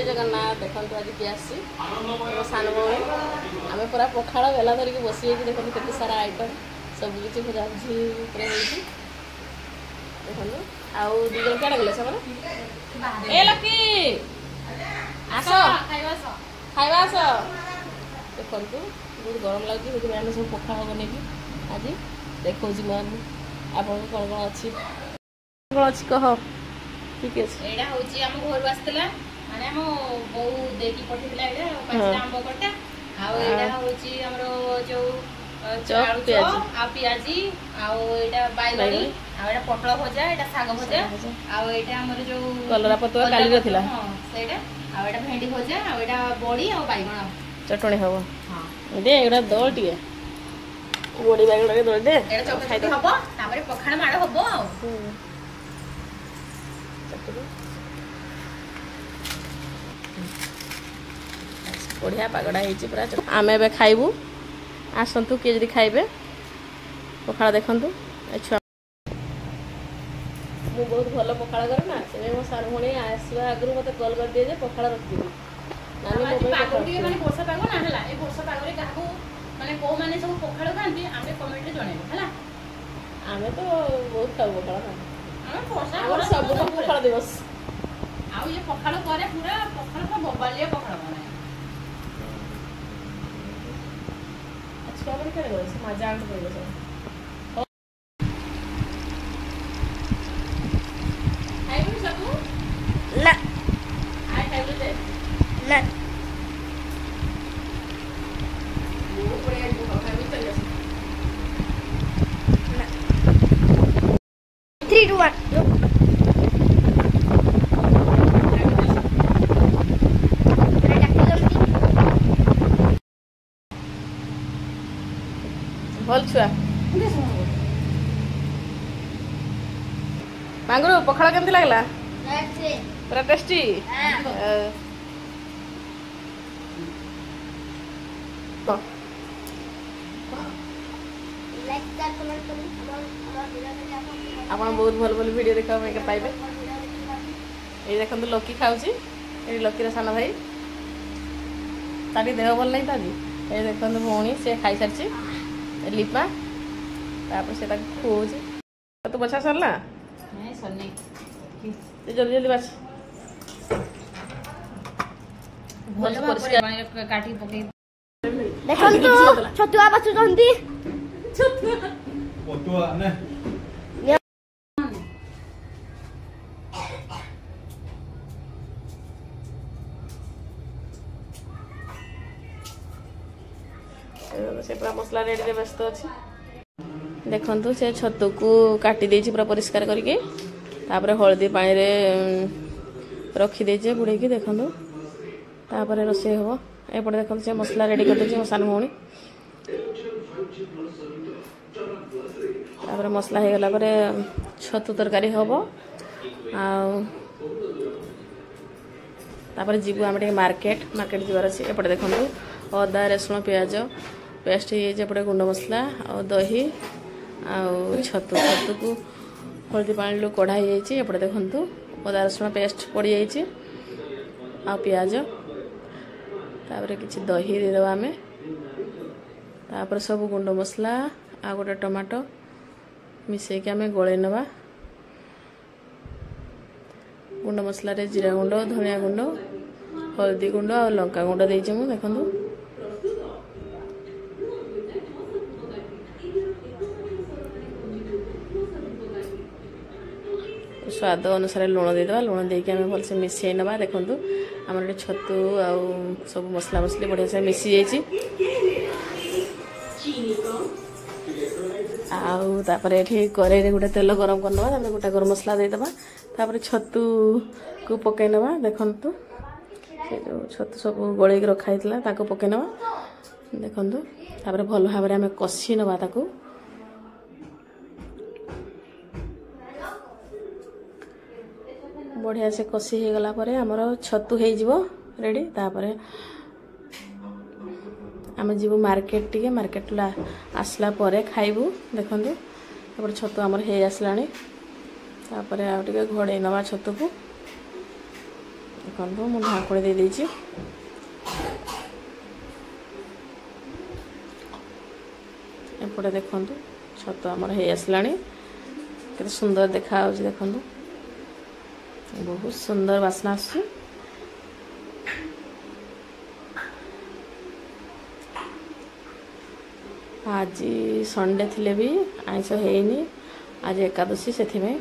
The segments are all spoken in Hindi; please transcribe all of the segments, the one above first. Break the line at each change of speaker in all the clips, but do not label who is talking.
जगन्नाथ देखो आज किए आसी सान भौणी आम पूरा पखाड़ बेला धरिकी बसी देखो केते सारा आइटम सब किसी भजाभुजी देखो आउ दी जन क्या गले सब ए लकी आस खाइबा आस देखो बहुत गरम लगे आम सब पखाड़ बन आज देखो मैं आप कौन कौन अच्छी कौन अच्छी कह ठीक है
एडा होची हम घर आसतला माने हम बहु देकी पठितला एडा पांचटा आंब कटा आ एडा होची हमरो जो आलू चॉप आ पियाजी आ एडा बाइगणी आ एडा पटल भजा एडा साग भजा आ एडा हमर जो
कलरा पतुआ काली रो थिला
हां सेडा आ एडा भेंडी भजा आ एडा बड़ी आ बाइगण
चटणी हबो
हां
दे एडा दो टिए बड़ी बाइगण के दो दे
एडा चटणी हबो तापरे पखाण माड़ हबो आ
बढ़िया पगड़ा पूरा आम ए खाइबू आसतु किए जदि खाइबे पखाड़ देखु छुआ मु बहुत भल पखाड़ करे ना से मो सार भणी आसवा आगु मत कॉल कर दिए जे पखाड़ रखिबी नानी मोबाइल
पागोटी माने वर्षा पागो ना हला ए वर्षा पागरे काहू माने को माने सब पखाड़ खांती आमे कमेंट रे जणेबो हला
आमे तो बहुत खाऊ पखाड़
आमे वर्षा
और सब पखाड़ दिवस
आउ ये पखाड़ करे पूरा पखाड़ का बबालिया पखाड़ बने
अच्छा बन करे गो मजा आंट करे सब खाइबू सब ना आइ खाइबू दे ना वो पड़े जो खाइबू चल ना
3 2 1
भल छुआ मांगरू पखाड़ केमती लागला पूरा टेस्टी आप बहुत भल भल वीडियो देखा पाइबे ये देखो लकी खाऊची ये लकीर सान भाई ताकि देह भल नहीं था ये देखो भौणी से खाई सारी लिपा तापर से खुआऊँ तो बचा सरला जल्दी जल्दी बाछ
काटी पके
देखंतु छतुआ बाछुचंती
पटुआ ने
से पूरा मसला रेडी व्यस्त अच्छी देखु से छतु को काटी देछि पूरा परिष्कार करके तापर हल्दी पानी रे रखी देजे बुड़े की देखु तापर रोसे हो एपटे देखो से मसला रेडी कर देछि सान भौणी तापर मसला हो गला परे छतु तरकारी हबो आ तापर जीवु आम मार्केट जीवार अच्छे एपटे देखो अदा रसुण प्याज पेस्ट होपटे गुंड मसला और दही आउ छतु को हल्दी पानी कढ़ाई एपटे देखु अदा रसुण पेस्ट पड़ जाइए आ पियाज तापर किसी दही देदेबा आम तापर सब गुंड मसला आ गोटे टमाटो मिसेक आम गोलई नवा गुंड मसला रे जीरा गुंड धनिया गुंड हल्दी गुंड और लंका गुंड देइछि मु देखंतु स्वाद अनुसार लुण देदेबा लुण देके आम भल से मिसई नवा देखंतु हमर छतु आ सब मसला मसली बढ़िया से मिसी जाइछि आउ तापर एठी कड़ाई रे गोटे तेल गरम करनवा तापर गोटा गरम मसला देदेबा तापर छतु को पकई नवा देखंतु से जो छतु सब गोलैक रखाई पकई नवा देखंतु तापर भल भाव आम कषि नवा ताकू बढ़िया से कषि हो गला परे हमर छतु हो जिवो रेडी तापर आम जीवु मार्केट टिके मार्केट आसला परे खाइबू देखंतु तापर छतु हमर हे आसलानी तापर आ टिके घोड़े नवा छतु को ଦେଖନ୍ତୁ ମୁଁ ଢାଙ୍କୁଣି ଦେଇଦେଇଛି। ଏପଟେ ଦେଖନ୍ତୁ ଛତୁ ଆମର ହେଇ ଆସିଲାଣି। କେତେ ସୁନ୍ଦର ଦେଖାଯାଉଛି ଦେଖନ୍ତୁ, ବହୁତ ସୁନ୍ଦର ବାସ୍ନା ଆସୁଛି। ଆଜି ସଣ୍ଡେ ଥିଲେ ବି ଆଇଁଷ ହେଇନି, ଆଜି ଏକାଦଶୀ ସେଥିପାଇଁ।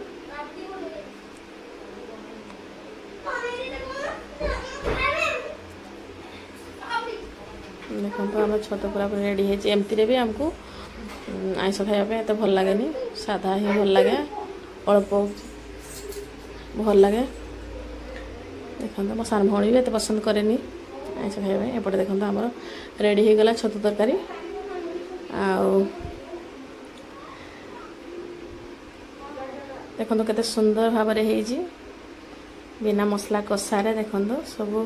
ଦେଖନ୍ତୁ ଆମ ଛତୁ ପୁରା ରେଡ଼ି ହେଇଛି। ଏମିତିରେ ବି ଆମକୁ ଆଇଁଷ ଖାଇବା ପାଇଁ ଏତେ ଭଲ ଲାଗେନି, ସାଧା ହିଁ ଭଲ ଲାଗେ, ଅଳ୍ପ ଭଲ ଲାଗେ। ଦେଖନ୍ତୁ ମୋ ସାନ ଭଉଣୀ ବି ଏତେ ପସନ୍ଦ କରେନି ଆଇଁଷ ଖାଇବା ପାଇଁ। ଏପଟେ ଦେଖନ୍ତୁ ଆମର ରେଡ଼ି ହେଇଗଲା ଛତୁ ତରକାରୀ। ଆଉ ଦେଖନ୍ତୁ କେତେ ସୁନ୍ଦର ଭାବରେ ହେଇଛି, ବିନା ମସଲା କଷାରେ। ଦେଖନ୍ତୁ ସବୁ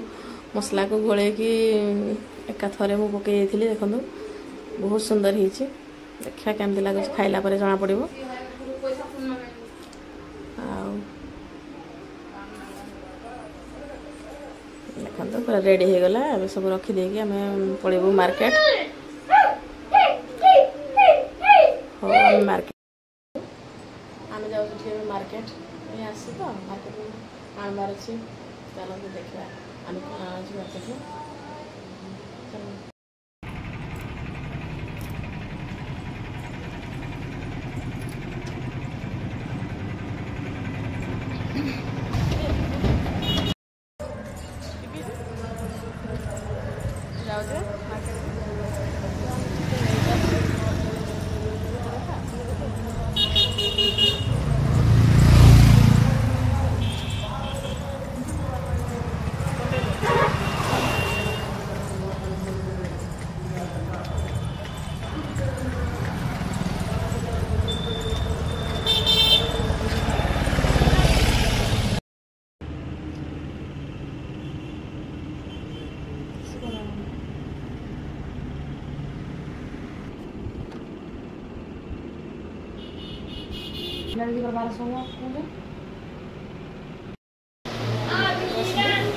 ମସଲାକୁ ଗୋଳେଇକି ଏକାଥରେ ମୁଁ ପକାଇ ଦେଇଥିଲି। ଦେଖନ୍ତୁ ବହୁତ ସୁନ୍ଦର ହେଇଛି, ଦେଖିବା କେମିତି ଲାଗୁଛି, ଖାଇଲା ପରେ ଜଣାପଡ଼ିବ। ଆଉ ଦେଖନ୍ତୁ ପୁରା ରେଡ଼ି ହେଇଗଲା। ଏବେ ସବୁ ରଖିଦେଇକି ଆମେ ପଳେଇବୁ ମାର୍କେଟ। ହଉ ଆମେ ମାର୍କେଟ ଆମେ ଯାଉଛୁ ଏବେ ମାର୍କେଟ। ଏ ଆସି ତ ମାର୍କେଟ ଆଣିବାର ଅଛି, ଚାଲନ୍ତୁ ଦେଖିବା ଆମେ କ'ଣ ଆଣୁଛୁ ମାର୍କେଟରୁ। ଯାଉଛୁ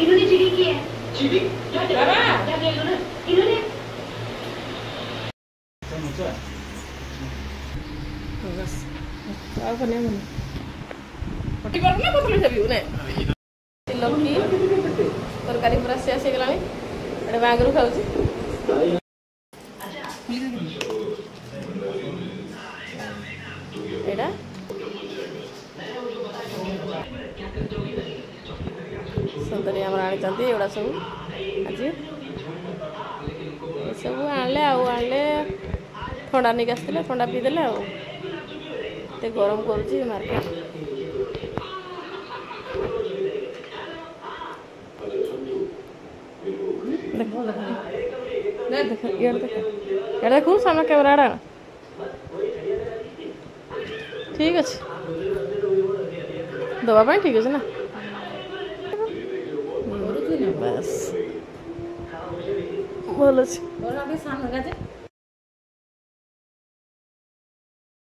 이놈의 지리기에
지리?
이놈의
ଲକି ତରକାରୀ ପୁରା ଶେଷ ହେଇଗଲାଣି। ଏଇଟା ବାଙ୍ଗରୁ ଖାଉଛି। ଏଇଟା ସୁନ୍ଦରୀ ଆମର ଆଣିଛନ୍ତି ଏଗୁଡ଼ା ସବୁ। ଆଜି ଏସବୁ ଆଣିଲେ ଥଣ୍ଡା ନେଇକି ଆସିଥିଲେ, ଥଣ୍ଡା ପିଇଦେଲେ। ଆଉ ଏତେ ଗରମ କରୁଛି ମାର୍କେଟ। ଏଇଟା ଦେଖୁ ସାମନା କ୍ୟାମେରା ଆଡ଼ା ଠିକ୍ ଅଛି, ଦେବା ପାଇଁ ଠିକ୍ ଅଛି ନା। ବାସ୍ ଭଲ ଅଛି।